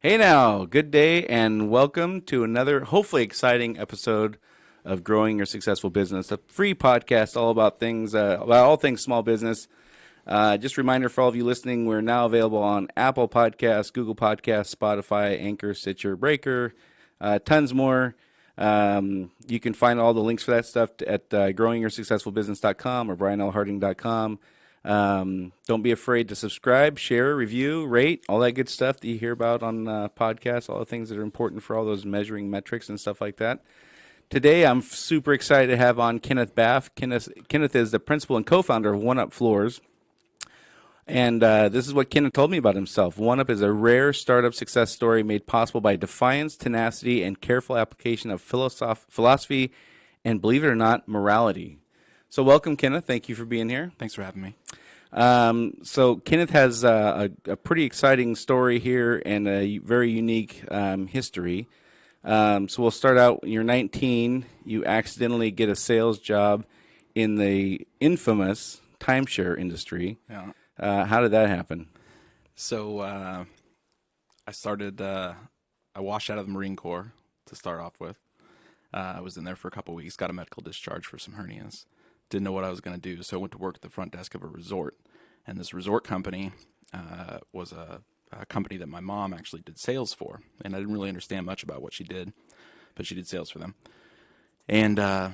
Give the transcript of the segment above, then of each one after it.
Hey now, good day, and welcome to another hopefully exciting episode of Growing Your Successful Business, a free podcast all about about all things small business. Just a reminder for all of you listening, we're now available on Apple Podcasts, Google Podcasts, Spotify, Anchor, Stitcher, Breaker, tons more. You can find all the links for that stuff at growingyoursuccessfulbusiness.com or brianlharding.com. Don't be afraid to subscribe, share, review, rate, all that good stuff that you hear about on podcasts, all the things that are important for all those measuring metrics and stuff like that. Today, I'm super excited to have on Kenneth Baff. Kenneth is the principal and co-founder of One Up Floors. And this is what Kenneth told me about himself. One Up is a rare startup success story made possible by defiance, tenacity, and careful application of philosophy and, believe it or not, morality. So welcome, Kenneth. Thank you for being here. Thanks for having me. So Kenneth has a pretty exciting story here and a very unique history. So we'll start out. You're 19. You accidentally get a sales job in the infamous timeshare industry. Yeah. How did that happen? So I washed out of the Marine Corps to start off with. I was in there for a couple weeks, got a medical discharge for some hernias. Didn't know what I was going to do, so I went to work at the front desk of a resort. And this resort company was a company that my mom actually did sales for. And I didn't really understand much about what she did, but she did sales for them. And I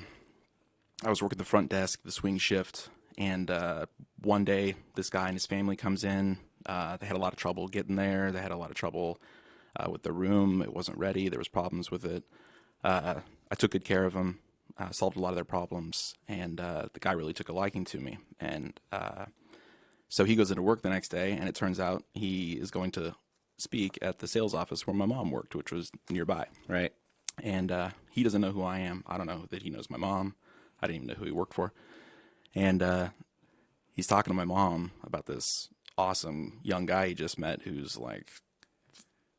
was working the front desk, the swing shift, and one day this guy and his family comes in. They had a lot of trouble getting there. They had a lot of trouble with the room. It wasn't ready. There was problems with it. I took good care of them. Solved a lot of their problems, and the guy really took a liking to me. And so he goes into work the next day, and it turns out he is going to speak at the sales office where my mom worked, which was nearby. Right. And he doesn't know who I am. I don't know that he knows my mom. I didn't even know who he worked for. And he's talking to my mom about this awesome young guy he just met who's like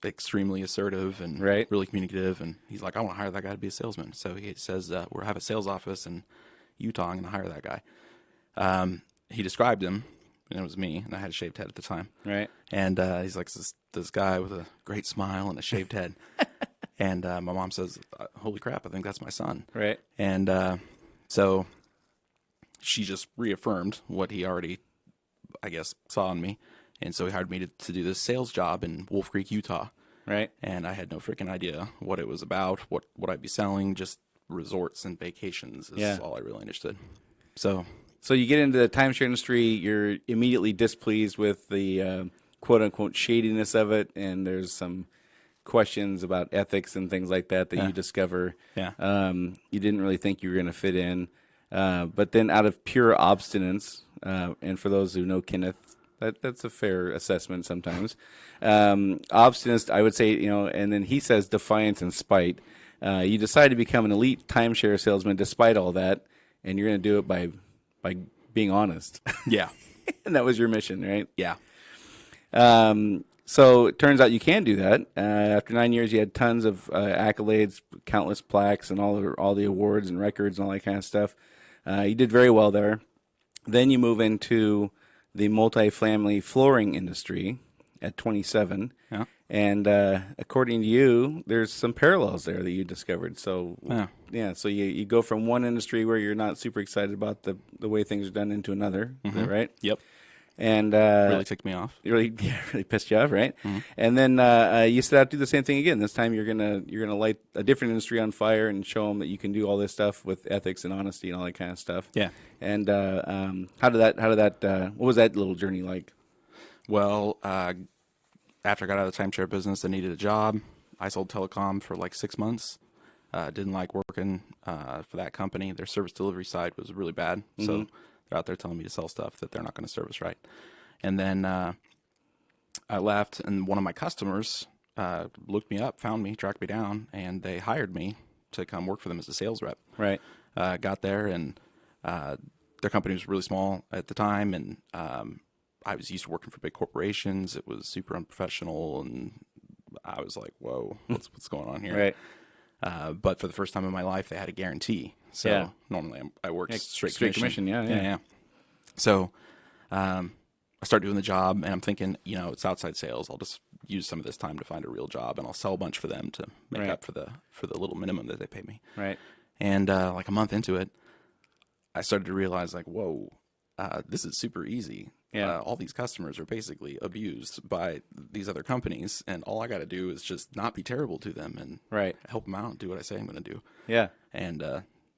extremely assertive and Right. really communicative, and he's like, I want to hire that guy to be a salesman. So he says, we'll have a sales office in Utah. I'm going to hire that guy. He described him, and it was me, and I had a shaved head at the time. Right. And he's like, this guy with a great smile and a shaved head. And my mom says, holy crap, I think that's my son. Right. And so she just reaffirmed what he already, I guess, saw in me. And so he hired me to do this sales job in Wolf Creek, Utah. Right. And I had no freaking idea what it was about, what I'd be selling. Just resorts and vacations is all I really understood. So you get into the timeshare industry, you're immediately displeased with the quote-unquote shadiness of it, and there's some questions about ethics and things like that you discover. Yeah. You didn't really think you were going to fit in. But then out of pure obstinance, and for those who know Kenneth, that's a fair assessment sometimes. Obstinance, I would say, and then he says defiance and spite. You decide to become an elite timeshare salesman despite all that, and you're going to do it by being honest. yeah. And that was your mission, right? Yeah. So it turns out you can do that. After 9 years, you had tons of accolades, countless plaques, and all the awards and records and all that kind of stuff. You did very well there. Then you move into the multifamily flooring industry at 27. Yeah. And according to you, there's some parallels there that you discovered. So, so you go from one industry where you're not super excited about the way things are done into another, is that right? Yep. And really ticked me off. Really pissed you off, right? Mm-hmm. And then you set out to do the same thing again. This time you're gonna light a different industry on fire and show them that you can do all this stuff with ethics and honesty and all that kind of stuff. Yeah. And how did that? What was that little journey like? Well, after I got out of the timeshare business, I needed a job. I sold telecom for like 6 months. Didn't like working for that company. Their service delivery side was really bad. Mm-hmm. So they're out there telling me to sell stuff that they're not going to service right. And then I left, and one of my customers looked me up, found me, tracked me down, and they hired me to come work for them as a sales rep. Right. Got there, and their company was really small at the time, and I was used to working for big corporations. It was super unprofessional, and I was like, whoa, what's going on here? Right. But for the first time in my life, they had a guarantee. So normally I work straight commission. Yeah. So I start doing the job, and I'm thinking, it's outside sales. I'll just use some of this time to find a real job, and I'll sell a bunch for them to make Right. up for the little minimum that they pay me. Right. And like a month into it, I started to realize like, whoa, this is super easy. Yeah. All these customers are basically abused by these other companies, and all I got to do is just not be terrible to them and Right. help them out and do what I say I'm going to do, Yeah. and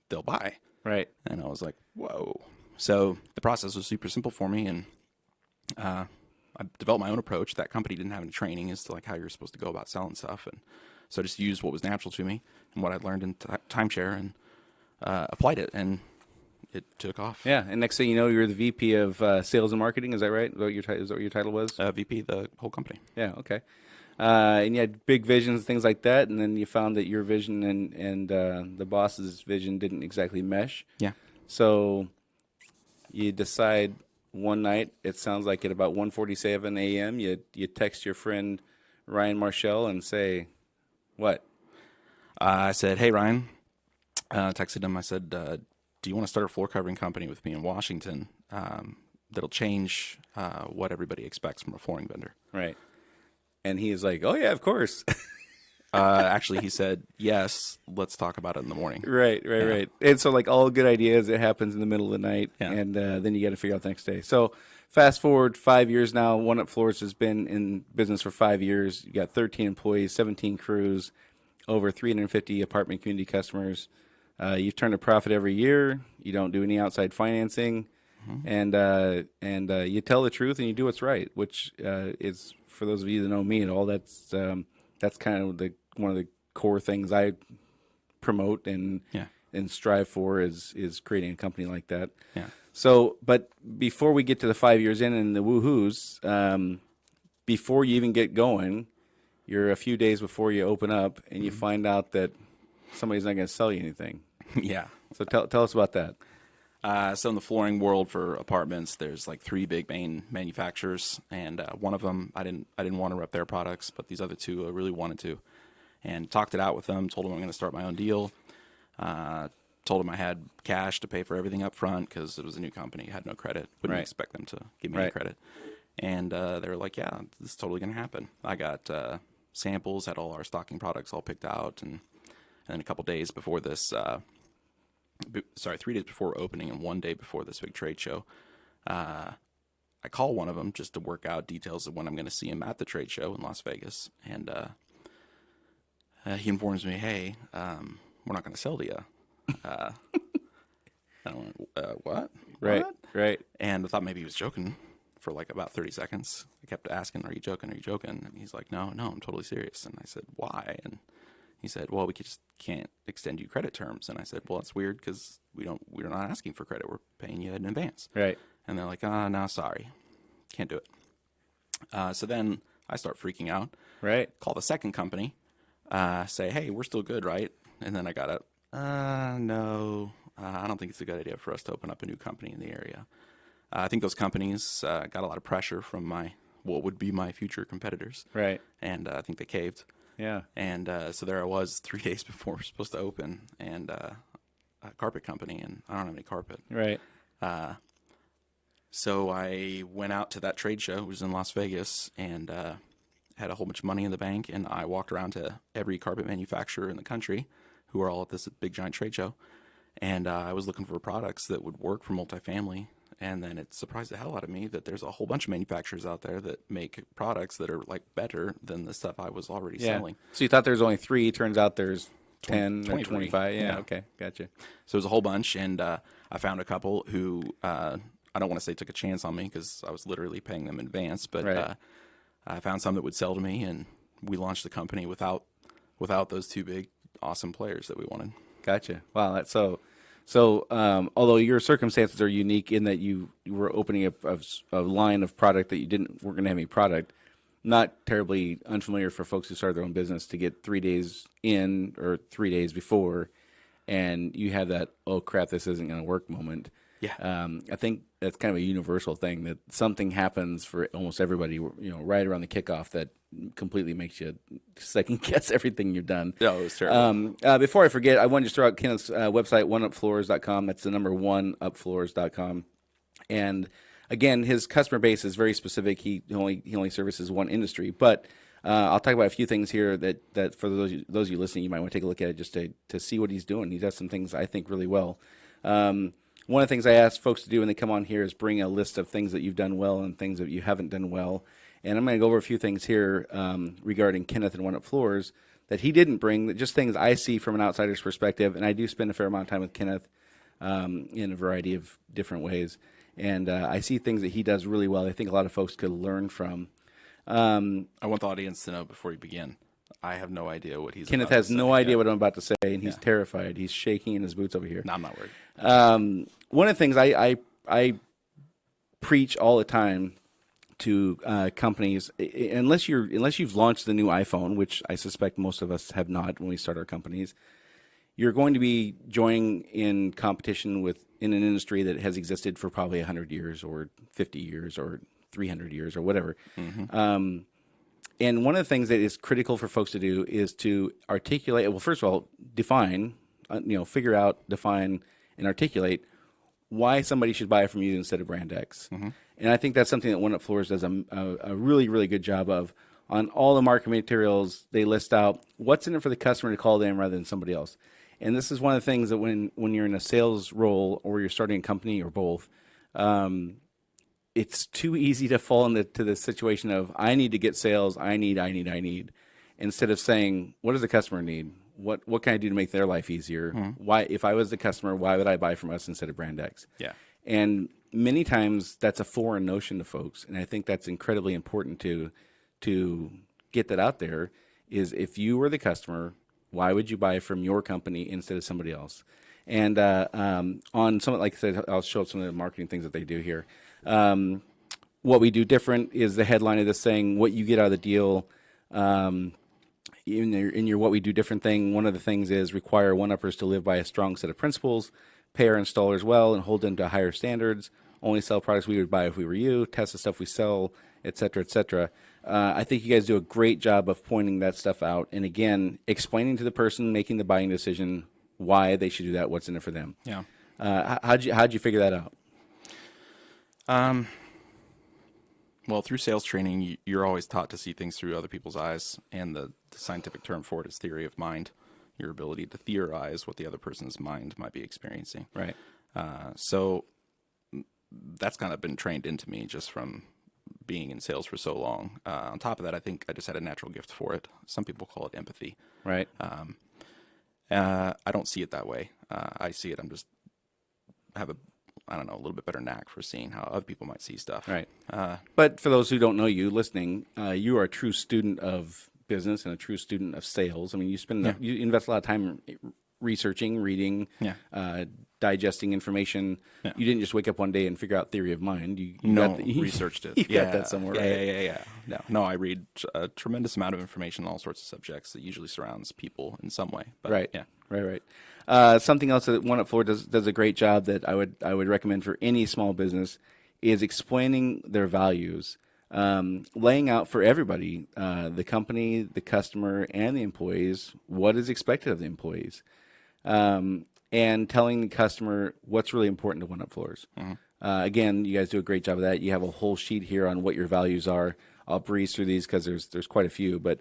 they'll buy. Right. And I was like, whoa. So the process was super simple for me, and I developed my own approach. That company didn't have any training as to like how you're supposed to go about selling stuff, and so I just used what was natural to me and what I learned in timeshare and applied it, and it took off. Yeah. And next thing you know, you're the VP of sales and marketing. Is that right? Is that what your title was? VP the whole company. Yeah. Okay. And you had big visions, things like that, and then you found that your vision and the boss's vision didn't exactly mesh. Yeah. So you decide one night, it sounds like at about 1:47 a.m., you text your friend Ryan Marshall and say, what? I said, hey, Ryan. Texted him. I said, do you want to start a floor covering company with me in Washington that'll change what everybody expects from a flooring vendor? Right. And he is like, oh, yeah, of course. Actually, he said, yes, let's talk about it in the morning. Right. And so, like all good ideas, it happens in the middle of the night, Yeah. and then you got to figure out the next day. So, fast forward 5 years now. One Up Floors has been in business for 5 years. You got 13 employees, 17 crews, over 350 apartment community customers. You've turned a profit every year. You don't do any outside financing, and you tell the truth and you do what's right, which is, for those of you that know me at all, that's kind of one of the core things I promote and Yeah. and strive for is creating a company like that. Yeah. So, but before we get to the 5 years in and the woohoos, before you even get going, you're a few days before you open up, and you find out that somebody's not going to sell you anything. Yeah. So tell us about that. So in the flooring world for apartments, there's like three big main manufacturers, and one of them I didn't want to rep their products, but these other two I really wanted to, and talked it out with them. Told them I'm going to start my own deal. Told them I had cash to pay for everything up front because it was a new company, had no credit, wouldn't Right. expect them to give me any Right. credit, and they were like, yeah, this is totally going to happen. I got samples, had all our stocking products all picked out, and then a couple days before this. 3 days before opening and 1 day before this big trade show, I call one of them just to work out details of when I'm going to see him at the trade show in Las Vegas. And he informs me, hey, we're not going to sell to you. I went, what? Right. What? Right. And I thought maybe he was joking for like about 30 seconds. I kept asking, are you joking? Are you joking? And he's like, no, I'm totally serious. And I said, why? And he said, well, we just can't extend you credit terms. And I said, well, that's weird because we're not asking for credit. We're paying you in advance. Right. And they're like, no, sorry. Can't do it. So then I start freaking out. Right. Call the second company, say, hey, we're still good, right? And then I got up, no, I don't think it's a good idea for us to open up a new company in the area. I think those companies got a lot of pressure from what would be my future competitors. Right. And I think they caved. Yeah. And so there I was 3 days before we're supposed to open, and a carpet company, and I don't have any carpet. Right. So I went out to that trade show. It was in Las Vegas, and had a whole bunch of money in the bank, and I walked around to every carpet manufacturer in the country who are all at this big giant trade show, and I was looking for products that would work for multifamily. And then it surprised the hell out of me that there's a whole bunch of manufacturers out there that make products that are like better than the stuff I was already selling. So you thought there was only 3. Turns out there's 10 or 23. 25. Yeah. Yeah. Okay. Gotcha. So there's a whole bunch, and I found a couple who I don't want to say took a chance on me because I was literally paying them in advance, but Right. I found some that would sell to me, and we launched the company without those two big, awesome players that we wanted. Gotcha. Wow. That's so. So, although your circumstances are unique in that you were opening up a line of product that you weren't going to have any product, not terribly unfamiliar for folks who started their own business to get 3 days in or 3 days before, and you have that, oh crap, this isn't going to work moment. Yeah. I think that's kind of a universal thing that something happens for almost everybody, right around the kickoff that completely makes you second guess everything you've done. No, it was terrible. Before I forget, I wanted to throw out Kenneth's website, oneupfloors.com. That's the number 1upfloors.com. And again, his customer base is very specific. He only services one industry, but I'll talk about a few things here that for those of you listening, you might want to take a look at it just to see what he's doing. He does some things I think really well. One of the things I ask folks to do when they come on here is bring a list of things that you've done well and things that you haven't done well. And I'm going to go over a few things here regarding Kenneth and One Up Floors that he didn't bring, just things I see from an outsider's perspective. And I do spend a fair amount of time with Kenneth in a variety of different ways. And I see things that he does really well. I think a lot of folks could learn from. I want the audience to know before you begin, I have no idea what he's Kenneth about has to no say. idea Yeah. what I'm about to say, and he's terrified. He's shaking in his boots over here. No, I'm not worried. One of the things I preach all the time to companies, unless you've launched the new iPhone, which I suspect most of us have not when we start our companies, you're going to be joining in competition in an industry that has existed for probably 100 years or 50 years or 300 years or whatever. And one of the things that is critical for folks to do is to articulate, well, first of all, define, figure out, define, and articulate why somebody should buy from you instead of brand X. And I think that's something that One Up Floors does a really, really good job of. On all the marketing materials, they list out what's in it for the customer to call them rather than somebody else. And this is one of the things that when you're in a sales role or you're starting a company or both, it's too easy to fall into the situation of I need to get sales, I need, instead of saying what does the customer need, what can I do to make their life easier? Why, if I was the customer, why would I buy from us instead of brand X? Yeah. And many times that's a foreign notion to folks, and I think that's incredibly important to get that out there. Is if you were the customer, why would you buy from your company instead of somebody else? And on some, like I said, I'll show some of the marketing things that they do here. What we do different is the headline of this saying, what you get out of the deal. In your what we do different thing, one of the things is require one-uppers to live by a strong set of principles, pay our installers well and hold them to higher standards, only sell products we would buy if we were you, test the stuff we sell, et cetera, et cetera. I think you guys do a great job of pointing that stuff out. And again, explaining to the person making the buying decision why they should do that, what's in it for them. Yeah. How'd you figure that out? Well, through sales training, you're always taught to see things through other people's eyes, and the scientific term for it is theory of mind, your ability to theorize what the other person's mind might be experiencing. Right. So that's kind of been trained into me just from being in sales for so long. On top of that, I think I just had a natural gift for it. Some people call it empathy. Right. I don't see it that way. I see it, have a little bit better knack for seeing how other people might see stuff. Right. But for those who don't know you listening, you are a true student of business and a true student of sales. I mean, you invest a lot of time researching, reading, digesting information. Yeah. You didn't just wake up one day and figure out theory of mind. You researched it. You got that somewhere, right? Yeah. No, I read a tremendous amount of information on all sorts of subjects that usually surrounds people in some way. But, right. Yeah. Right. Something else that One Up Floor does a great job that I would recommend for any small business is explaining their values, laying out for everybody, the company, the customer, and the employees, what is expected of the employees, and telling the customer what's really important to One Up Floors. Mm-hmm. Again, you guys do a great job of that. You have a whole sheet here on what your values are. I'll breeze through these because there's quite a few, but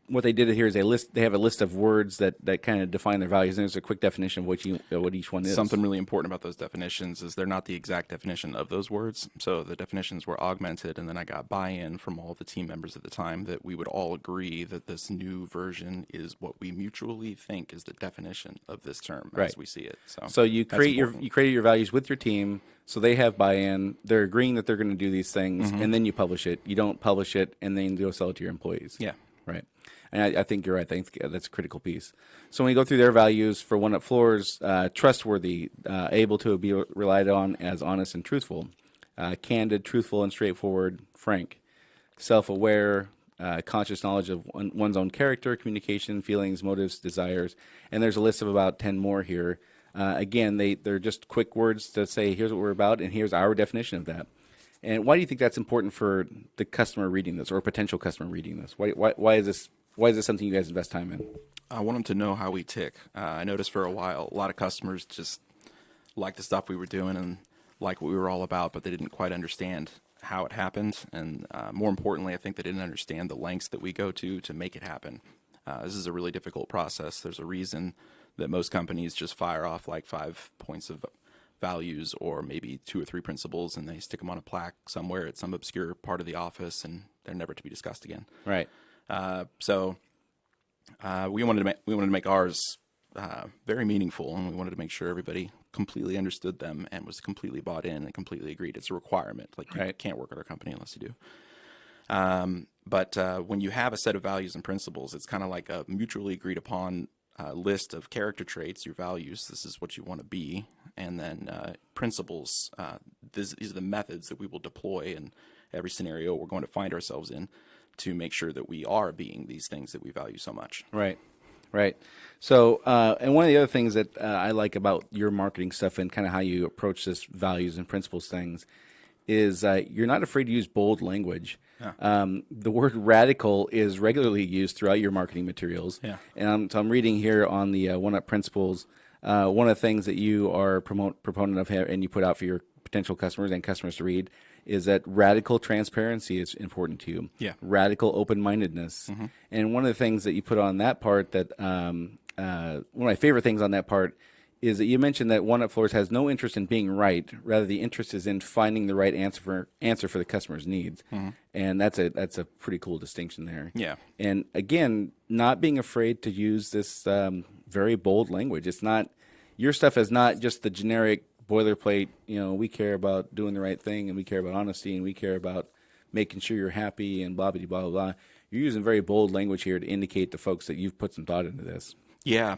what they did here is they have a list of words that kind of define their values, and there's a quick definition of what each one is. Something really important about those definitions is they're not the exact definition of those words. So the definitions were augmented, and then I got buy-in from all the team members at the time that we would all agree that this new version is what we mutually think is the definition of this term as we see it. So you create your values with your team, so they have buy-in. They're agreeing that they're going to do these things, and then you publish it. You don't publish it and then go sell it to your employees. Yeah. Right. And I think you're right. I think that's a critical piece. So when you go through their values for One Up Floors, trustworthy, able to be relied on as honest and truthful, candid, truthful, and straightforward, frank, self-aware, conscious knowledge of one's own character, communication, feelings, motives, desires. And there's a list of about 10 more here. Again, they're just quick words to say, here's what we're about, and here's our definition of that. And why do you think that's important for the customer reading this or a potential customer reading this? Why is this? Why is this something you guys invest time in? I want them to know how we tick. I noticed for a while, a lot of customers just liked the stuff we were doing and liked what we were all about, but they didn't quite understand how it happened, and more importantly, I think they didn't understand the lengths that we go to make it happen. This is a really difficult process. There's a reason that most companies just fire off like 5 points of values or maybe 2 or 3 principles, and they stick them on a plaque somewhere at some obscure part of the office, and they're never to be discussed again. Right. So we wanted to make ours very meaningful, and we wanted to make sure everybody completely understood them and was completely bought in and completely agreed. It's a requirement. Like, you can't work at our company unless you do. But when you have a set of values and principles, it's kind of like a mutually agreed upon list of character traits, your values. This is what you want to be. And then principles. These are the methods that we will deploy in every scenario we're going to find ourselves in to make sure that we are being these things that we value so much. Right. Right. So, and one of the other things that I like about your marketing stuff and kind of how you approach this values and principles things is you're not afraid to use bold language. Yeah. The word radical is regularly used throughout your marketing materials. Yeah. And so I'm reading here on the One Up Principles, one of the things that you are proponent of and you put out for your potential customers and customers to read is that radical transparency is important to you. Yeah. Radical open-mindedness. Mm-hmm. And one of the things that you put on that part that one of my favorite things on that part is that you mentioned that One Up Floors has no interest in being right. Rather, the interest is in finding the right answer for the customer's needs. Mm-hmm. And that's a pretty cool distinction there. Yeah. And again, not being afraid to use this very bold language. It's not, your stuff is not just the generic boilerplate, we care about doing the right thing, and we care about honesty, and we care about making sure you're happy, and blah, blah, blah, blah. You're using very bold language here to indicate to folks that you've put some thought into this. Yeah.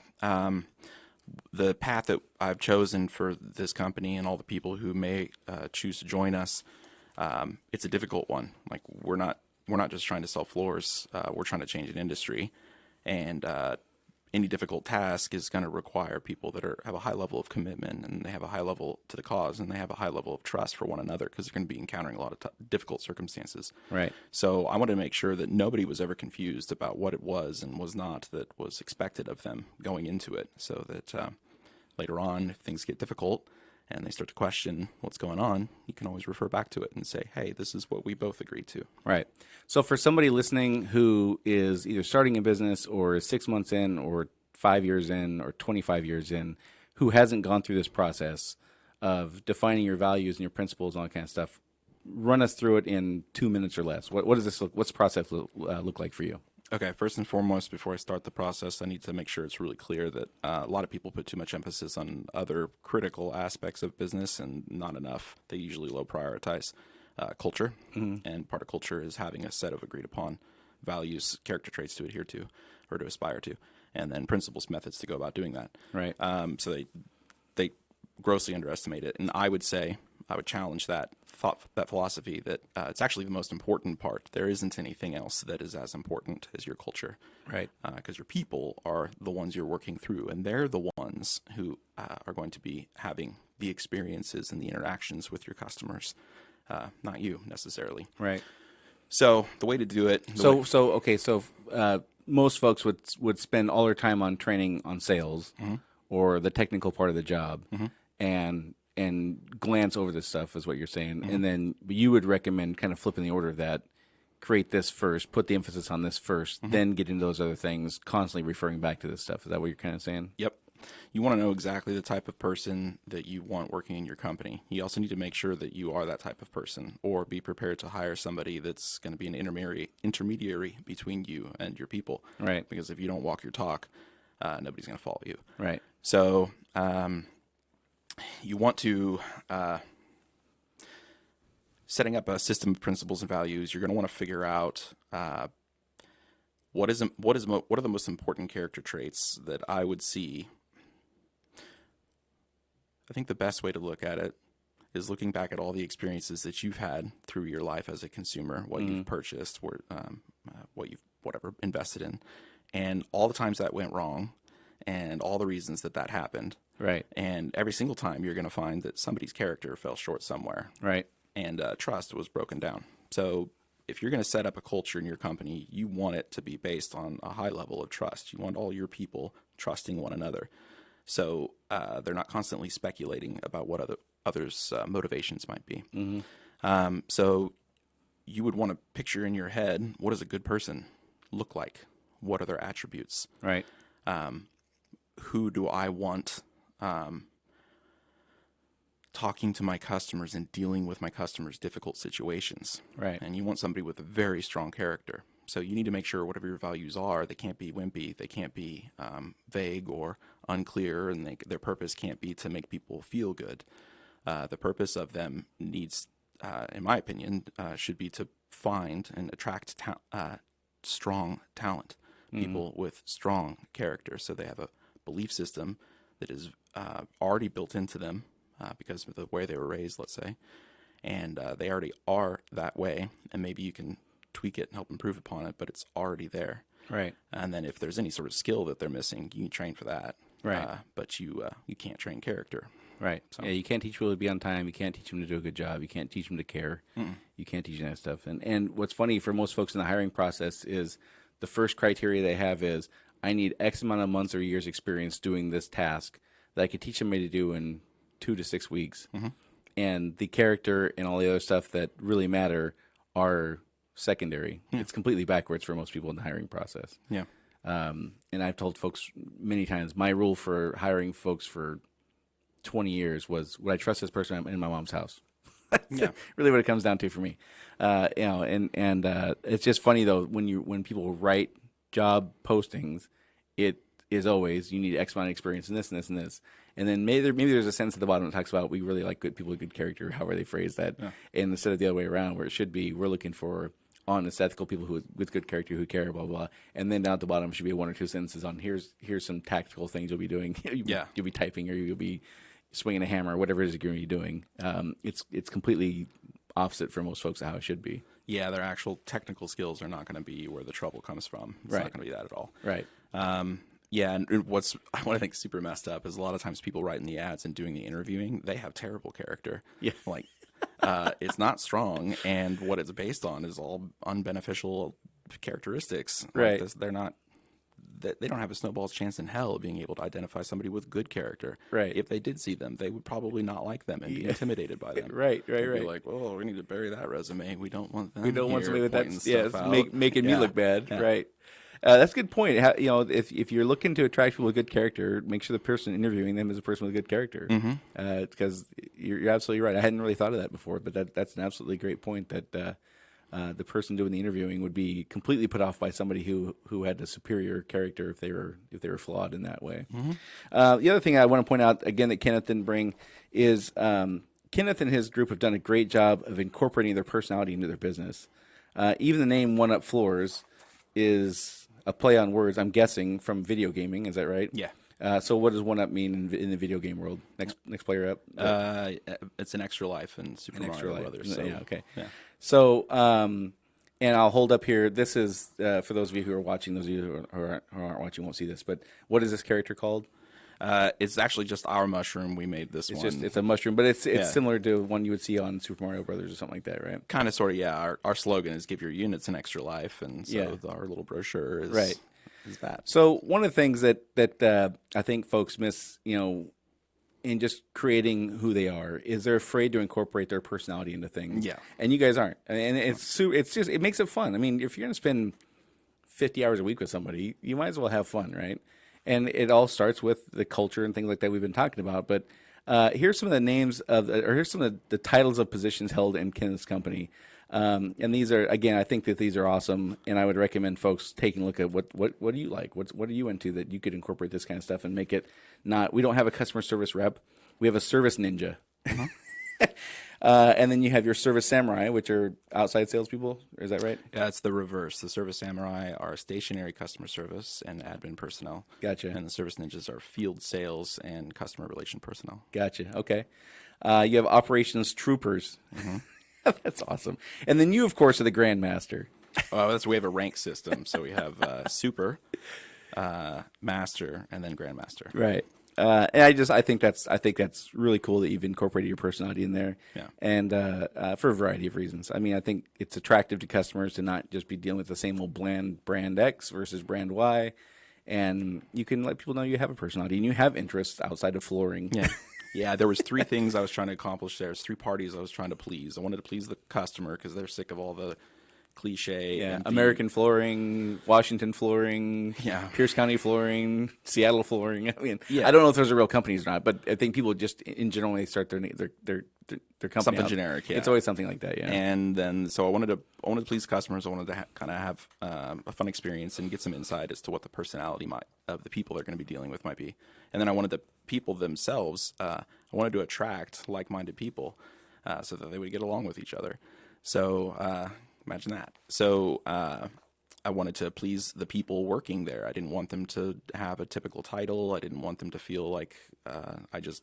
The path that I've chosen for this company and all the people who may choose to join us, it's a difficult one. Like, we're not just trying to sell floors. We're trying to change an industry, and any difficult task is going to require people that have a high level of commitment, and they have a high level to the cause, and they have a high level of trust for one another, because they're going to be encountering a lot of difficult circumstances. Right. So I wanted to make sure that nobody was ever confused about what it was and was not that was expected of them going into it, so that later on, if things get difficult and they start to question what's going on, you can always refer back to it and say, hey, this is what we both agreed to. Right. So for somebody listening who is either starting a business or is 6 months in or 5 years in or 25 years in, who hasn't gone through this process of defining your values and your principles and all that kind of stuff, run us through it in 2 minutes or less. What does this what's the process look like for you? Okay, first and foremost, before I start the process, I need to make sure it's really clear that a lot of people put too much emphasis on other critical aspects of business and not enough. They usually low prioritize culture, and part of culture is having a set of agreed upon values, character traits to adhere to or to aspire to, and then principles, methods to go about doing that. Right. So they grossly underestimate it, and I would challenge that philosophy that it's actually the most important part. There isn't anything else that is as important as your culture. Right. Because your people are the ones you're working through, and they're the ones who are going to be having the experiences and the interactions with your customers, not you necessarily. Right. So the way to do it. So most folks would spend all their time on training on sales or the technical part of the job, and glance over this stuff is what you're saying. And then you would recommend kind of flipping the order of that, create this first, put the emphasis on this first, then get into those other things, constantly referring back to this stuff. Is that what you're kind of saying? Yep. You want to know exactly the type of person that you want working in your company. You also need to make sure that you are that type of person, or be prepared to hire somebody that's going to be an intermediary between you and your people. Right. Because if you don't walk your talk, nobody's going to follow you. Right. So you want to, setting up a system of principles and values, you're going to want to figure out what are the most important character traits that I would see. I think the best way to look at it is looking back at all the experiences that you've had through your life as a consumer, what you've purchased, what you've invested in, and all the times that went wrong, and all the reasons that happened. Right. And every single time you're going to find that somebody's character fell short somewhere. Right. And trust was broken down. So if you're going to set up a culture in your company, you want it to be based on a high level of trust. You want all your people trusting one another. So they're not constantly speculating about what others' motivations might be. So you would want to picture in your head, what does a good person look like? What are their attributes? Right. Who do I want talking to my customers and dealing with my customers' difficult situations? Right. And you want somebody with a very strong character. So you need to make sure whatever your values are, they can't be wimpy, they can't be vague or unclear, and their purpose can't be to make people feel good. The purpose of them needs, in my opinion, should be to find and attract strong talent, people with strong character, so they have a belief system that is already built into them because of the way they were raised, let's say, and they already are that way, and maybe you can tweak it and help improve upon it, but it's already there. Right. And then if there's any sort of skill that they're missing, you can train for that. Right. But you can't train character. Right. So. Yeah, you can't teach people to be on time. You can't teach them to do a good job. You can't teach them to care. You can't teach them that stuff. And what's funny for most folks in the hiring process is the first criteria they have is, I need X amount of months or years experience doing this task that I could teach somebody to do in 2 to 6 weeks. And the character and all the other stuff that really matter are secondary. It's completely backwards for most people in the hiring process. Yeah. And I've told folks many times, my rule for hiring folks for 20 years was, would I trust this person? I'm in my mom's house. Yeah. Really what it comes down to for me. It's just funny though, when people write job postings, it is always, you need X amount of experience in this and this and this. And then maybe there's a sentence at the bottom that talks about, we really like good people with good character, however they phrase that. Yeah. And instead of the other way around, where it should be, we're looking for honest, ethical people with good character who care, blah, blah, blah. And then down at the bottom should be 1 or 2 sentences on here's some tactical things you'll be doing. You'll be typing, or you'll be swinging a hammer, whatever it is you're going to be doing. It's completely opposite for most folks of how it should be. Yeah, their actual technical skills are not going to be where the trouble comes from. It's not going to be that at all. Right. Yeah, and what I think is super messed up is a lot of times people writing the ads and doing the interviewing, they have terrible character. Yeah. Like, it's not strong, and what it's based on is all unbeneficial characteristics. Right. Like they're not. They don't have a snowball's chance in hell of being able to identify somebody with good character. Right. If they did see them, they would probably not like them and be intimidated by them. Right. They'd be like, oh, we need to bury that resume. We don't want them. We don't want somebody with that. Yeah, making me look bad. Yeah. Right. That's a good point. If you're looking to attract people with good character, make sure the person interviewing them is a person with good character. Because you're absolutely right. I hadn't really thought of that before, but that's an absolutely great point. That the person doing the interviewing would be completely put off by somebody who had a superior character if they were flawed in that way. The other thing I want to point out again that Kenneth didn't bring is Kenneth and his group have done a great job of incorporating their personality into their business. Even the name One Up Floors is a play on words, I'm guessing, from video gaming. Is that right? Yeah. So what does One Up mean in the video game world? Next player up? It's an extra life in Super Mario Brothers. So, yeah, okay. Yeah. So, and I'll hold up here. This is, for those of you who are watching, those of you who aren't watching won't see this, but what is this character called? It's actually just our mushroom. We made this one. It's a mushroom, but it's similar to one you would see on Super Mario Brothers or something like that, right? Kind of, sort of, yeah. Our slogan is "Give your units an extra life," and so our little brochure is that. So one of the things that I think folks miss, in just creating who they are, is they're afraid to incorporate their personality into things. Yeah, and you guys aren't, and it makes it fun. I mean, if you're going to spend 50 hours a week with somebody, you might as well have fun, right? And it all starts with the culture and things like that we've been talking about. But here's some of the names here's some of the titles of positions held in Kenneth's company. And these are, again, I think that these are awesome. And I would recommend folks taking a look at what do you like? What are you into that you could incorporate this kind of stuff and make it we don't have a customer service rep. We have a service ninja. And then you have your service samurai, which are outside salespeople. Is that right? Yeah, it's the reverse. The service samurai are stationary customer service and admin personnel. Gotcha. And the service ninjas are field sales and customer relation personnel. Gotcha. Okay. You have operations troopers. That's awesome. And then you, of course, are the grandmaster. We have a rank system. So we have super, master, and then grandmaster. Right. And I think that's really cool that you've incorporated your personality in there. Yeah. And for a variety of reasons. I mean, I think it's attractive to customers to not just be dealing with the same old bland brand X versus brand Y. And you can let people know you have a personality and you have interests outside of flooring. Yeah. Yeah, there was three things I was trying to accomplish. There's three parties I was trying to please. I wanted to please the customer because they're sick of all the cliche. Yeah, empty- American flooring, Washington flooring, Yeah. Pierce County flooring, Seattle flooring. I mean, Yeah. I don't know if those are real companies or not, but I think people just in general when they start their company Something out, generic, yeah. It's always something like that. Yeah. And then, so I wanted to please customers. I wanted to kind of have a fun experience and get some insight as to what the personality of the people they're going to be dealing with might be. And then I wanted the people themselves. I wanted to attract like-minded people so that they would get along with each other. So imagine that. So I wanted to please the people working there. I didn't want them to have a typical title. I didn't want them to feel like I just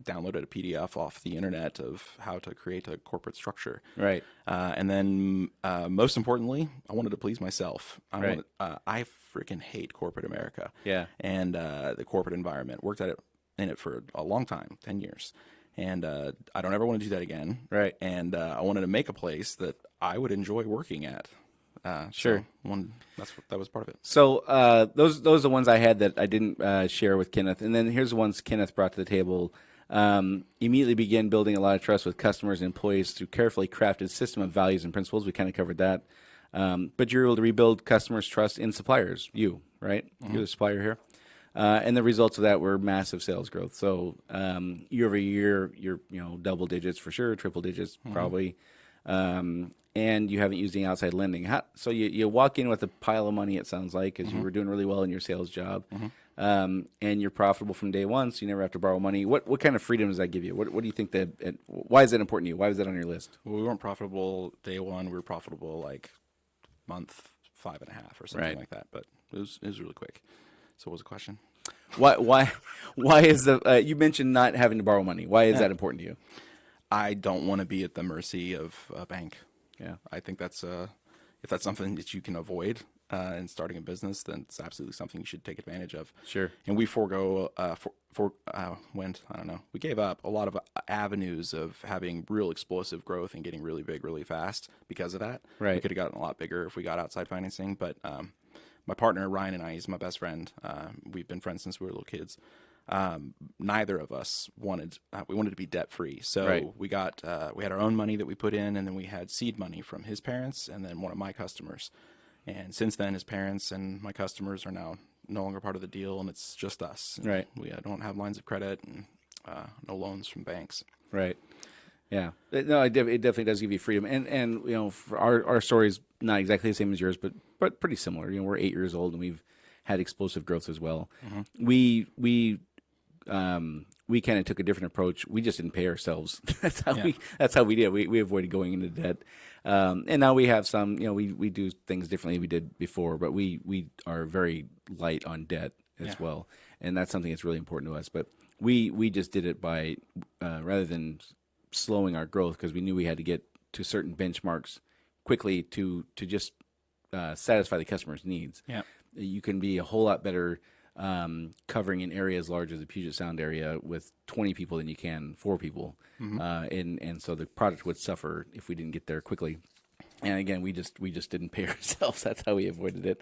downloaded a PDF off the internet of how to create a corporate structure. Right. And then most importantly, I wanted to please myself. Right. I freaking hate corporate America. Yeah. And the corporate environment. Worked in it for a long time, 10 years. And I don't ever want to do that again. Right. And I wanted to make a place that I would enjoy working at. Sure. That was part of it. So those are the ones I had that I didn't share with Kenneth, and then here's the ones Kenneth brought to the table. Immediately begin building a lot of trust with customers and employees through carefully crafted system of values and principles. We kind of covered that. But you're able to rebuild customers' trust in suppliers. You, right? Mm-hmm. You're the supplier here. And the results of that were massive sales growth. So year over year, you're double digits for sure, triple digits probably. And you haven't used any outside lending. So you walk in with a pile of money, it sounds like, because you were doing really well in your sales job. And you're profitable from day one, so you never have to borrow money. What kind of freedom does that give you? What do you think why is that important to you? Why was that on your list? Well, we weren't profitable day one. We were profitable like month 5.5 or something like that. But it was really quick. So what was the question? Why is you mentioned not having to borrow money. Why is that important to you? I don't want to be at the mercy of a bank. Yeah. I think that's if that's something that you can avoid in starting a business, then it's absolutely something you should take advantage of. Sure. And we we gave up a lot of avenues of having real explosive growth and getting really big really fast because of that. Right. We could have gotten a lot bigger if we got outside financing, but my partner Ryan and I, he's my best friend. We've been friends since we were little kids. Neither of us wanted to be debt free. So we had our own money that we put in, and then we had seed money from his parents and then one of my customers. And since then, his parents and my customers are now no longer part of the deal, and it's just us. And right. We don't have lines of credit and no loans from banks. Right. Yeah. No, it definitely does give you freedom. And for our story is not exactly the same as yours, but pretty similar. We're 8 years old and we've had explosive growth as well. Mm-hmm. We kind of took a different approach. We just didn't pay ourselves. That's how we did. We avoided going into debt. And now we have some, we do things differently than we did before, but we are very light on debt as well. And that's something that's really important to us. But we just did it by, rather than slowing our growth, because we knew we had to get to certain benchmarks quickly to just satisfy the customer's needs. Yeah. You can be a whole lot better covering an area as large as the Puget Sound area with 20 people than you can 4 people. Mm-hmm. And so the product would suffer if we didn't get there quickly. And again, we just didn't pay ourselves. That's how we avoided it.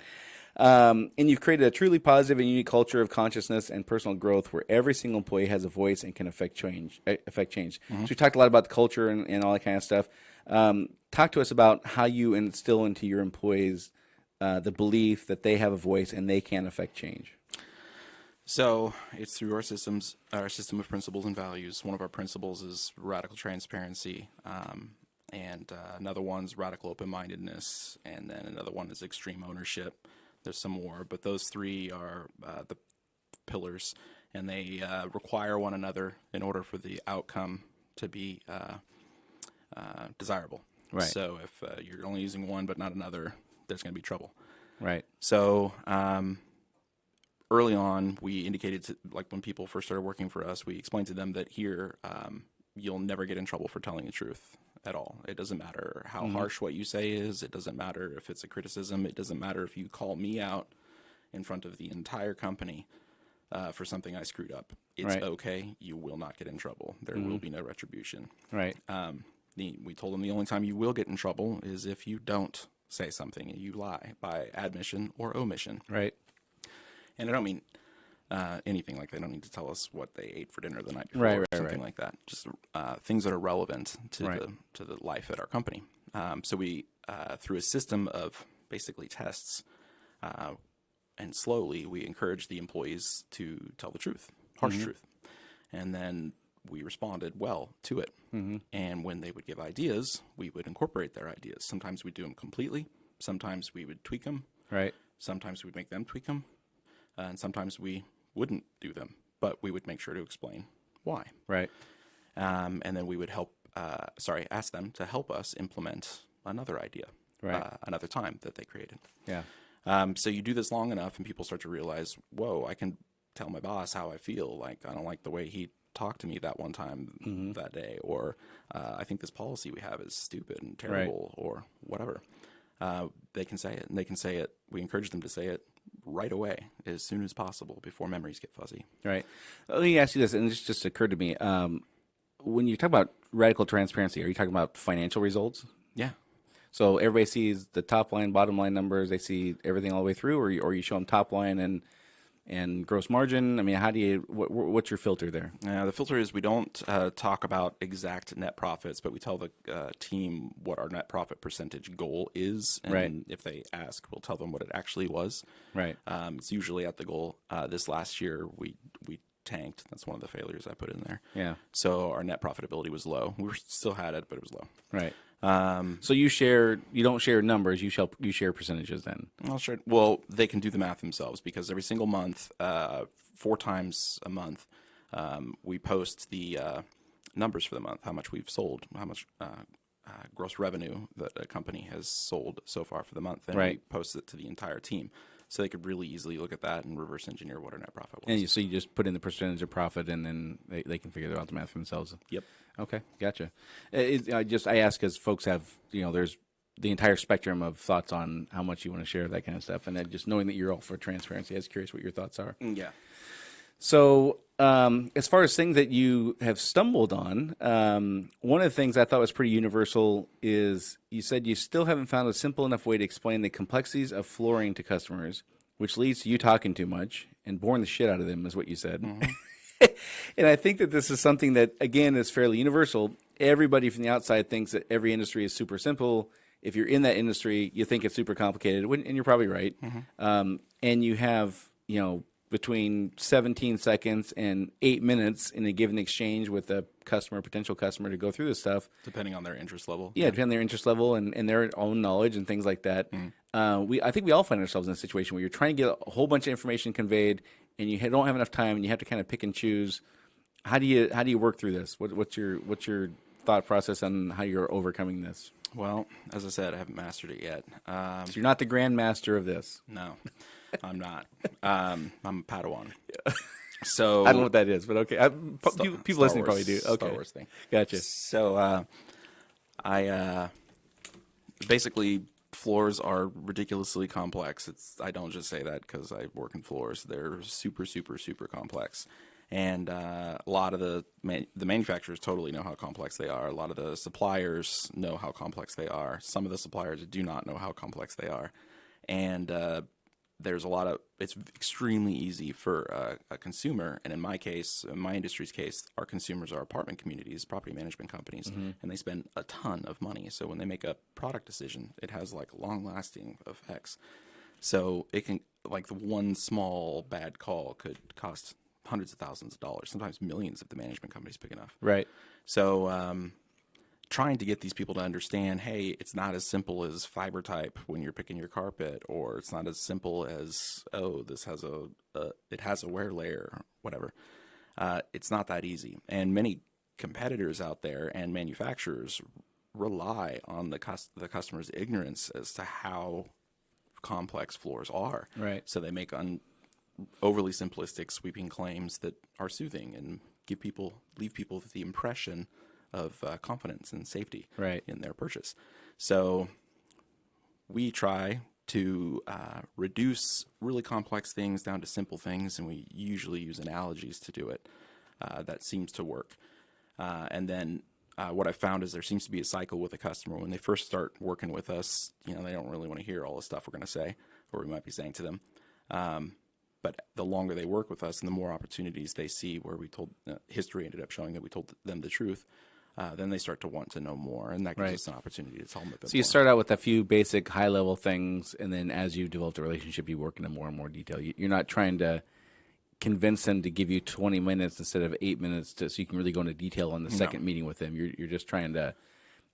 And you've created a truly positive and unique culture of consciousness and personal growth where every single employee has a voice and can affect change. Mm-hmm. So we talked a lot about the culture and all that kind of stuff. Talk to us about how you instill into your employees the belief that they have a voice and they can affect change. So it's through our system of principles and values. One of our principles is radical transparency, and another one's radical open-mindedness, and then another one is extreme ownership. There's some more, but those three are the pillars, and they require one another in order for the outcome to be desirable. Right. So if you're only using one but not another, there's going to be trouble. Right. So early on, we indicated like when people first started working for us, we explained to them that here you'll never get in trouble for telling the truth at all. It doesn't matter how harsh what you say is. It doesn't matter if it's a criticism. It doesn't matter if you call me out in front of the entire company for something I screwed up. It's okay. You will not get in trouble. There will be no retribution. Right. We told them the only time you will get in trouble is if you don't say something and you lie by admission or omission. Right. And I don't mean anything. Like they don't need to tell us what they ate for dinner the night before, Right, or right, something right. like that. Just things that are relevant to Right. the life at our company. So we through a system of basically tests, and slowly we encourage the employees to tell the truth, harsh truth, and then we responded well to it. And when they would give ideas, we would incorporate their ideas. Sometimes we'd do them completely. Sometimes we would tweak them. Right. Sometimes we'd make them tweak them. And sometimes we wouldn't do them, but we would make sure to explain why. Right. And then we would ask them to help us implement another idea, Right. another time that they created. Yeah. So you do this long enough and people start to realize, whoa, I can tell my boss how I feel. Like, I don't like the way he talked to me that one time that day, or I think this policy we have is stupid and terrible, or whatever. They can say it, and they can say it. We encourage them to say it right away, as soon as possible, before memories get fuzzy. Right. Let me ask you this, and this just occurred to me. When you talk about radical transparency, are you talking about financial results? Yeah. So everybody sees the top line, bottom line numbers. They see everything all the way through, or you show them top line and gross margin. I mean, how do you? What's your filter there? The filter is we don't talk about exact net profits, but we tell the team what our net profit percentage goal is. And Right. if they ask, we'll tell them what it actually was. Right. It's usually at the goal. This last year, we tanked. That's one of the failures I put in there. Yeah. So our net profitability was low. We still had it, but it was low. Right. So you don't share numbers. You share percentages then. I'll share. Well, they can do the math themselves because every single month, 4 times a month, we post the numbers for the month, how much we've sold, how much gross revenue that a company has sold so far for the month, and Right. we post it to the entire team. So they could really easily look at that and reverse engineer what our net profit was. And so you just put in the percentage of profit, and then they can figure out the math for themselves. Yep. Okay, gotcha. I ask because folks have there's the entire spectrum of thoughts on how much you want to share, that kind of stuff, and then just knowing that you're all for transparency, I was curious what your thoughts are. Yeah. So as far as things that you have stumbled on, one of the things I thought was pretty universal is you said you still haven't found a simple enough way to explain the complexities of flooring to customers, which leads to you talking too much and boring the shit out of them, is what you said. And I think that this is something that, again, is fairly universal. Everybody from the outside thinks that every industry is super simple. If you're in that industry, you think it's super complicated, and you're probably right. And you have, between 17 seconds and 8 minutes in a given exchange with a potential customer to go through this stuff. Depending on their interest level. Yeah, depending on their interest level and their own knowledge and things like that. I think we all find ourselves in a situation where you're trying to get a whole bunch of information conveyed, and you don't have enough time, and you have to kind of pick and choose. How do you work through this? What's your thought process on how you're overcoming this? Well, as I said, I haven't mastered it yet. So you're not the grand master of this. No, I'm not. I'm a Padawan. So I don't know what that is, but okay. People listening probably do. Okay, Star Wars thing. Gotcha. So I basically, floors are ridiculously complex. I don't just say that because I work in floors. They're super, super, super complex. And a lot of the manufacturers totally know how complex they are. A lot of the suppliers know how complex they are. Some of the suppliers do not know how complex they are. And it's extremely easy for a consumer. And in my case, in my industry's case, our consumers are apartment communities, property management companies, and they spend a ton of money. So when they make a product decision, it has like long lasting effects. So it can, like, the one small bad call could cost hundreds of thousands of dollars, sometimes millions if the management company's big enough. Right. So trying to get these people to understand, hey, it's not as simple as fiber type when you're picking your carpet, or it's not as simple as, this has it has a wear layer, whatever. It's not that easy. And many competitors out there and manufacturers rely on the customer's ignorance as to how complex floors are. Right. So they make overly simplistic, sweeping claims that are soothing and leave people with the impression of confidence and safety in their purchase. So we try to reduce really complex things down to simple things, and we usually use analogies to do it. That seems to work. And then what I found is there seems to be a cycle with a customer. When they first start working with us, they don't really want to hear all the stuff we're going to say or we might be saying to them. But the longer they work with us and the more opportunities they see where we told history ended up showing that we told them the truth, then they start to want to know more, and that gives us an opportunity to tell them a bit So you more. start out with a few basic high-level things, and then as you develop the relationship, you work into more and more detail. You're not trying to convince them to give you 20 minutes instead of 8 minutes so you can really go into detail on the second meeting with them. You're just trying to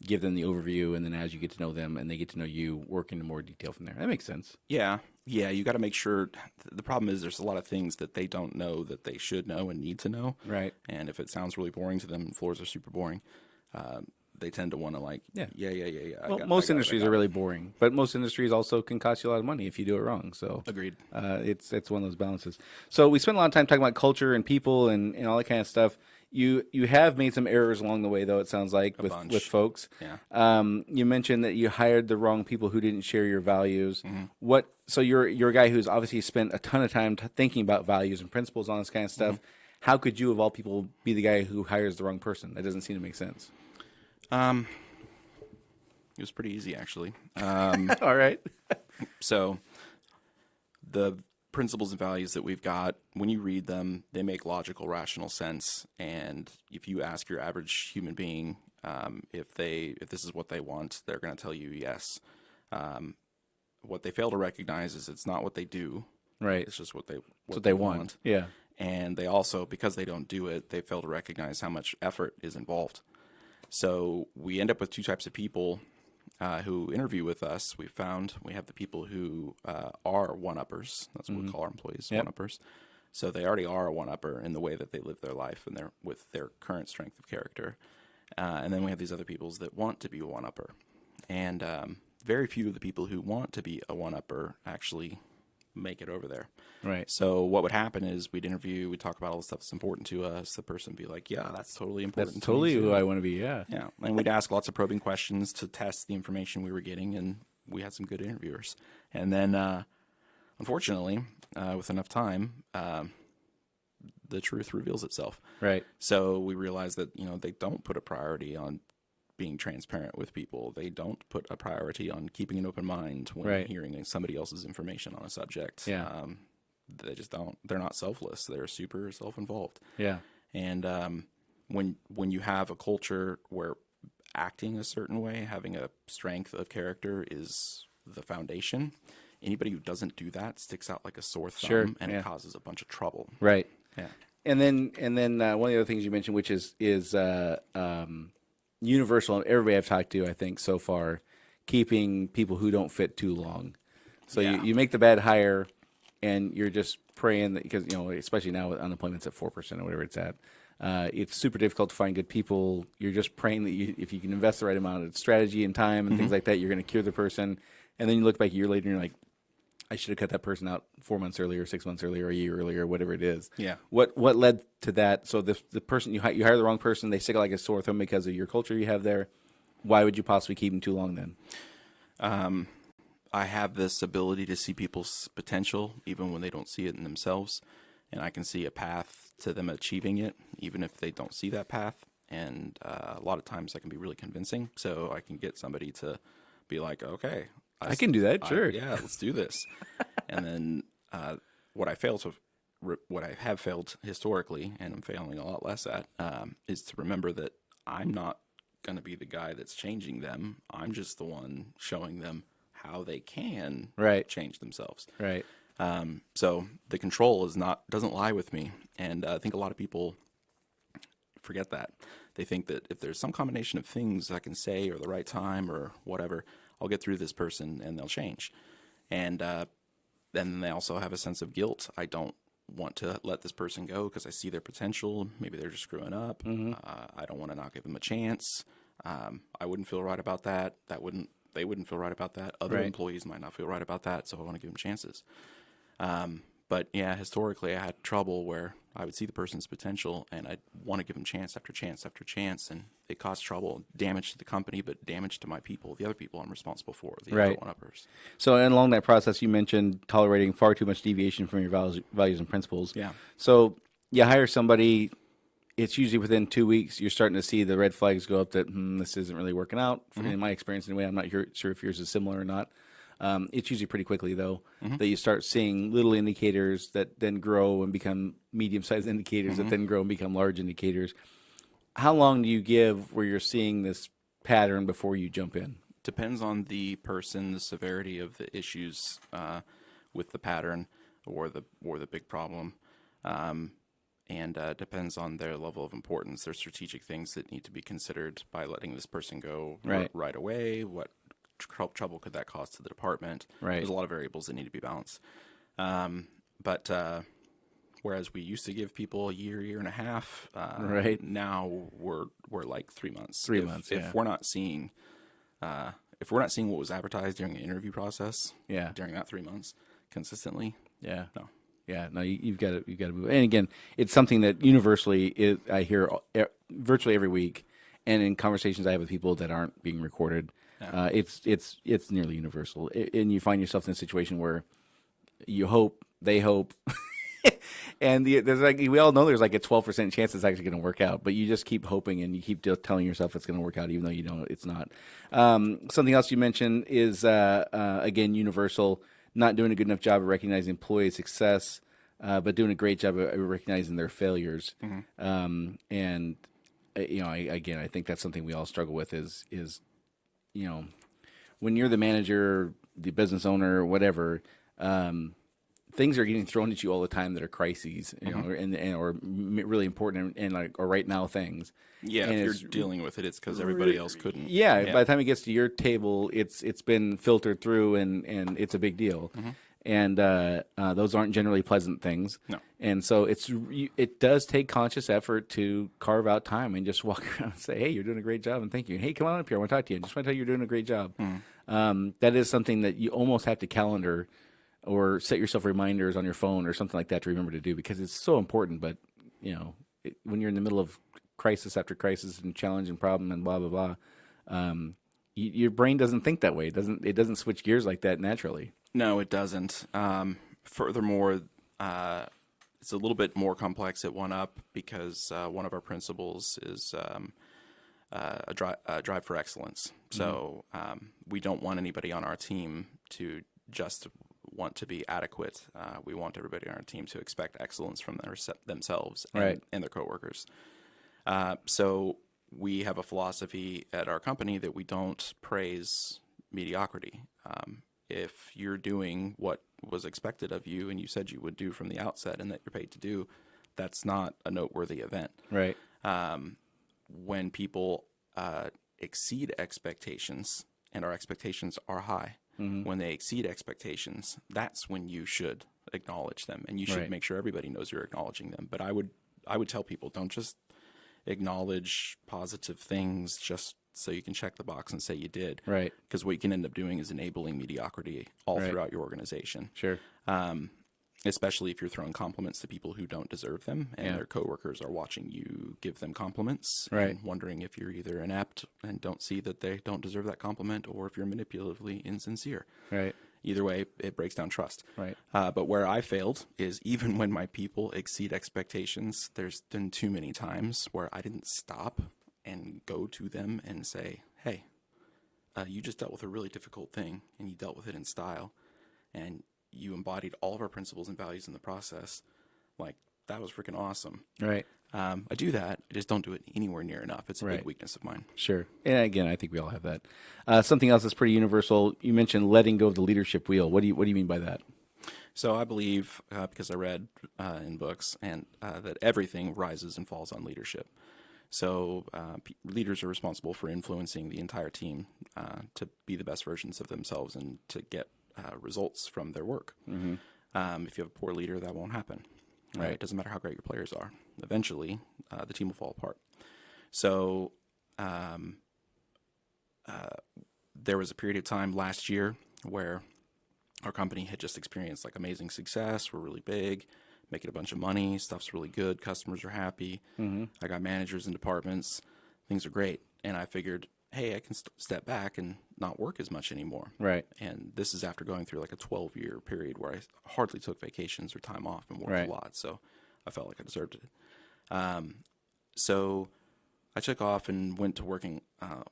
give them the overview, and then as you get to know them and they get to know you, work into more detail from there. That makes sense. Yeah, you got to make sure. The problem is there's a lot of things that they don't know that they should know and need to know. Right. And if it sounds really boring to them, and floors are super boring, they tend to want to Yeah. Well, Most industries are really boring, but most industries also can cost you a lot of money if you do it wrong. So agreed. It's one of those balances. So we spent a lot of time talking about culture and people and all that kind of stuff. You have made some errors along the way, though, it sounds like, with folks. Yeah. You mentioned that you hired the wrong people who didn't share your values. So you're a guy who's obviously spent a ton of time thinking about values and principles, all this kind of stuff. How could you, of all people, be the guy who hires the wrong person? That doesn't seem to make sense. It was pretty easy, actually. All right. So the principles and values that we've got, when you read them, they make logical, rational sense. And if you ask your average human being if this is what they want, they're going to tell you yes. What they fail to recognize is it's not what they do. Right. It's just what they want. Yeah. And they also, because they don't do it, they fail to recognize how much effort is involved. So we end up with two types of people who interview with us. We have the people who are one-uppers. That's what we call our employees, one-uppers. So they already are a one-upper in the way that they live their life and with their current strength of character. And then we have these other peoples that want to be a one-upper. And very few of the people who want to be a one-upper actually make it over there. Right. So what would happen is we'd talk about all the stuff that's important to us. The person would be like, yeah, that's totally important. That's totally who I want to be, yeah. Yeah. And we'd ask lots of probing questions to test the information we were getting, and we had some good interviewers. And then, unfortunately, with enough time, the truth reveals itself. Right. So we realized that, they don't put a priority on being transparent with people. They don't put a priority on keeping an open mind when hearing somebody else's information on a subject. Yeah. They just don't. They're not selfless. They're super self-involved. Yeah. And when you have a culture where acting a certain way, having a strength of character is the foundation, anybody who doesn't do that sticks out like a sore thumb, and it causes a bunch of trouble. Right. Yeah. And then one of the other things you mentioned, which is universal, everybody I've talked to, I think, so far, keeping people who don't fit too long. So you make the bad hire, and you're just praying that, because, especially now with unemployment's at 4% or whatever it's at, it's super difficult to find good people. You're just praying that if you can invest the right amount of strategy and time and things like that, you're going to cure the person. And then you look back a year later and you're like, I should have cut that person out 4 months earlier, 6 months earlier, a year earlier, whatever it is. Yeah. What led to that? So the person you hire the wrong person, they stick it like a sore thumb because of your culture you have there. Why would you possibly keep them too long then? I have this ability to see people's potential even when they don't see it in themselves, and I can see a path to them achieving it even if they don't see that path. And a lot of times I can be really convincing, so I can get somebody to be like, okay, I can do that, sure. Yeah, let's do this. And then what I have failed historically, and I'm failing a lot less at, is to remember that I'm not going to be the guy that's changing them. I'm just the one showing them how they can change themselves. Right. So the control doesn't lie with me, and I think a lot of people forget that. They think that if there's some combination of things I can say or the right time or whatever, I'll get through this person and they'll change. And then they also have a sense of guilt. I don't want to let this person go because I see their potential. Maybe they're just screwing up. I don't want to not give them a chance. I wouldn't feel right about that. They wouldn't feel right about that. Other employees might not feel right about that, so I want to give them chances. But yeah, historically I had trouble where I would see the person's potential and I'd want to give them chance after chance after chance, and it caused trouble, damage to the company, but damage to my people, the other people I'm responsible for, the other one-uppers. So and along that process, you mentioned tolerating far too much deviation from your values and principles. Yeah. So you hire somebody, it's usually within 2 weeks, you're starting to see the red flags go up that this isn't really working out. In my experience anyway, I'm not sure if yours is similar or not. It's usually pretty quickly, though, that you start seeing little indicators that then grow and become medium-sized indicators that then grow and become large indicators. How long do you give where you're seeing this pattern before you jump in? Depends on the person, the severity of the issues with the pattern or the big problem, and depends on their level of importance. There's strategic things that need to be considered by letting this person go right away. What trouble could that cause to the department? Right. There's a lot of variables that need to be balanced. But whereas we used to give people a year and a half, now we're like 3 months. 3 months. If we're not seeing what was advertised during the interview process, during that 3 months consistently, no, you've got to move. And again, it's something that universally I hear virtually every week, and in conversations I have with people that aren't being recorded, it's nearly universal. And you find yourself in a situation where you hope, they hope. And there's like, we all know there's like a 12% chance it's actually going to work out, but you just keep hoping and you keep telling yourself it's going to work out, even though you know it's not. Something else you mentioned is, again, universal, not doing a good enough job of recognizing employee success, but doing a great job of recognizing their failures. And, I think that's something we all struggle with is, when you're the manager, the business owner, whatever, things are getting thrown at you all the time that are crises, or really important and or right now things. Yeah, and if you're dealing with it, it's because everybody else couldn't. Yeah, by the time it gets to your table, it's been filtered through, and it's a big deal. And those aren't generally pleasant things. No. And so it does take conscious effort to carve out time and just walk around and say, hey, you're doing a great job, and thank you. Hey, come on up here. I want to talk to you. I just want to tell you you're doing a great job. That is something that you almost have to calendar or set yourself reminders on your phone or something like that to remember to do, because it's so important. But, when you're in the middle of crisis after crisis and challenge and problem and blah, blah, blah, your brain doesn't think that way. It doesn't switch gears like that naturally. No, it doesn't. Furthermore, it's a little bit more complex at One Up because one of our principles is a drive for excellence. So we don't want anybody on our team to just want to be adequate. We want everybody on our team to expect excellence from themselves and their coworkers. So we have a philosophy at our company that we don't praise mediocrity. If you're doing what was expected of you and you said you would do from the outset and that you're paid to do, that's not a noteworthy event. Right. When people exceed expectations, and our expectations are high, when they exceed expectations, that's when you should acknowledge them, and you should make sure everybody knows you're acknowledging them. But I would tell people, don't just acknowledge positive things just so you can check the box and say you did. Right. Because what you can end up doing is enabling mediocrity all throughout your organization. Sure. Especially if you're throwing compliments to people who don't deserve them, and their coworkers are watching you give them compliments and wondering if you're either inept and don't see that they don't deserve that compliment, or if you're manipulatively insincere. Right. Either way, it breaks down trust. Right. But where I failed is even when my people exceed expectations, there's been too many times where I didn't stop and go to them and say, hey, you just dealt with a really difficult thing, and you dealt with it in style, and you embodied all of our principles and values in the process. Like, that was freaking awesome. Right. I do that. I just don't do it anywhere near enough. It's a big weakness of mine. Sure. And again, I think we all have that. Something else that's pretty universal. You mentioned letting go of the leadership wheel. What do you mean by that? So I believe, because I read in books, and that everything rises and falls on leadership. So leaders are responsible for influencing the entire team to be the best versions of themselves and to get results from their work. If you have a poor leader, that won't happen. Right? It doesn't matter how great your players are. Eventually, the team will fall apart. So there was a period of time last year where our company had just experienced like amazing success. We're really big, making a bunch of money. Stuff's really good. Customers are happy. I got managers in departments. Things are great. And I figured, hey, I can step back and not work as much anymore. Right. And this is after going through like a 12-year period where I hardly took vacations or time off and worked a lot. So I felt like I deserved it. So I took off and went to working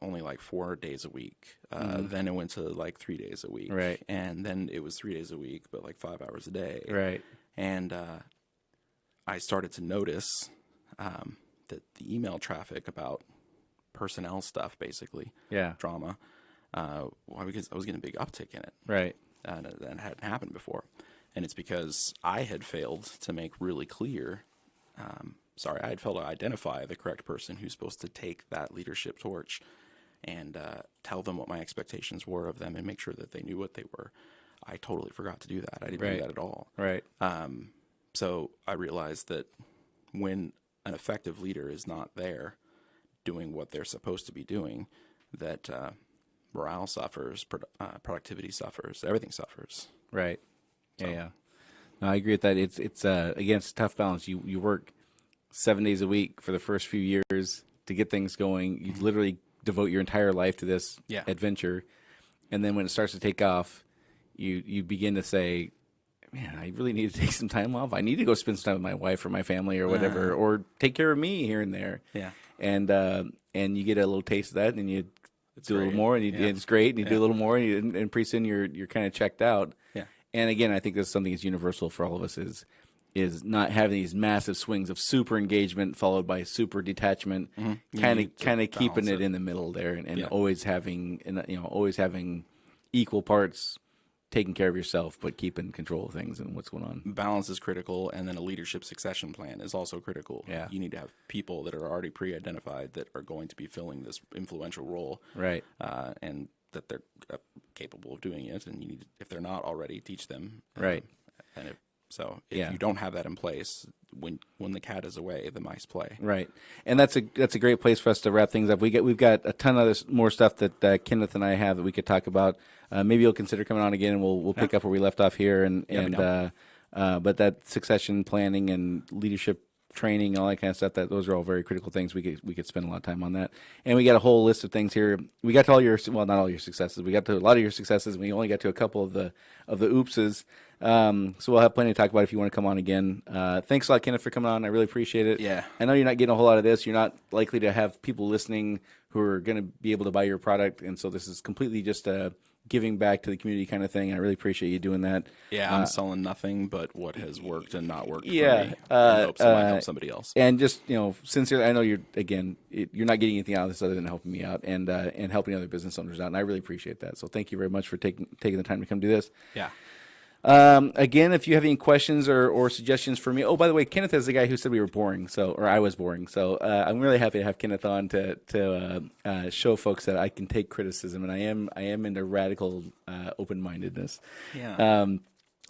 only like 4 days a week. Then it went to like 3 days a week. Right. And then it was 3 days a week, but like 5 hours a day. Right. And I started to notice that the email traffic about personnel stuff, basically, Yeah. drama, because I was getting a big uptick in it. Right. And that hadn't happened before. And it's because I had failed to make really clear, I had failed to identify the correct person who's supposed to take that leadership torch and tell them what my expectations were of them and make sure that they knew what they were. I totally forgot to do that. I didn't do that at all. Right. So I realized that when an effective leader is not there doing what they're supposed to be doing, that morale suffers, productivity suffers, everything suffers. Right. So. Yeah. No, I agree with that. It's again, it's a tough balance. You work 7 days a week for the first few years to get things going. You literally devote your entire life to this adventure, and then when it starts to take off, you begin to say, man, I really need to take some time off. I need to go spend some time with my wife or my family or whatever, or take care of me here and there. Yeah. And you get a little taste of that, and you do a little great. more, and it's great, and you do a little more, and pretty soon you're kind of checked out. Yeah. And again, I think this is something that's universal for all of us is not having these massive swings of super engagement followed by super detachment, kind of keeping it in the middle there, and always having equal parts taking care of yourself, but keeping control of things and what's going on. Balance is critical, and then a leadership succession plan is also critical. Yeah. You need to have people that are already pre-identified that are going to be filling this influential role, Right. And that they're capable of doing it. And you need, if they're not already, teach them. Right. And if you don't have that in place, when the cat is away, the mice play. Right, and that's a great place for us to wrap things up. We've got a ton of more stuff that Kenneth and I have that we could talk about. Maybe you'll consider coming on again, and we'll pick up where we left off here. But that succession planning and leadership training, all that kind of stuff, those are all very critical things. We could spend a lot of time on that. And we got a whole list of things here. We got to not all your successes. We got to a lot of your successes, and we only got to a couple of the oopses. So we'll have plenty to talk about if you want to come on again. Thanks a lot, Kenneth, for coming on. I really appreciate it. Yeah. I know you're not getting a whole lot of this. You're not likely to have people listening who are going to be able to buy your product, and so this is completely just a giving back to the community kind of thing. I really appreciate you doing that. Yeah, I'm selling nothing but what has worked and not worked for me. Yeah, In hopes it might help somebody else. And just, sincerely, I know you're not getting anything out of this other than helping me out and helping other business owners out, and I really appreciate that. So thank you very much for taking the time to come do this. Yeah. Again, if you have any questions or suggestions for me, oh, by the way, Kenneth is the guy who said we were boring, or I was boring. So I'm really happy to have Kenneth on to show folks that I can take criticism, and I am into radical open-mindedness. Yeah.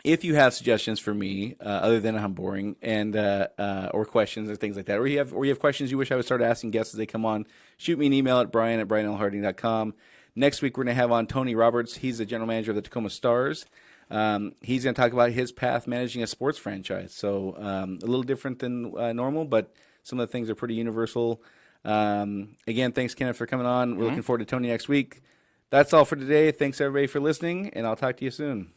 If you have suggestions for me, other than I'm boring, and or questions or things like that, or you have questions you wish I would start asking guests as they come on, shoot me an email at brian@brianlharding.com. Next week we're going to have on Tony Roberts. He's the general manager of the Tacoma Stars. He's going to talk about his path managing a sports franchise. So a little different than normal, but some of the things are pretty universal. Again, thanks, Kenneth, for coming on. We're looking forward to Tony next week. That's all for today. Thanks, everybody, for listening, and I'll talk to you soon.